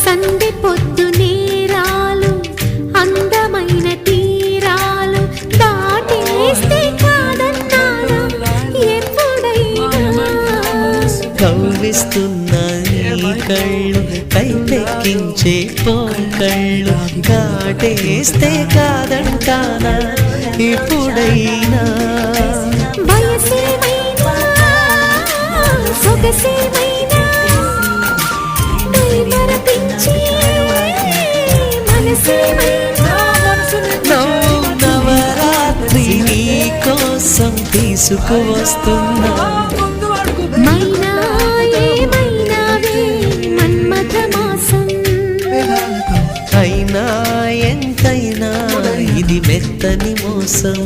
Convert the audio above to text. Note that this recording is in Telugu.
సందె పొద్దు నేరాలు అందమైన తీరాలు దాటేస్తే కాదన్నానా ఎప్పుడైనా కవ్విస్తున్న నీ కళ్ళు కైపెక్కించే పోకళ్ళు దాటేస్తే కాదంటానా ఎప్పుడైనా వయసేమైనా సొగసేమైనా మరపించే మనసేమైనా నవరాత్రి నీ కోసం తీసుకువస్తున్నా మైనా ఏమైనావే మన్మథ మాసం అయినా ఎంతైనా ఇది మెత్తని మోసం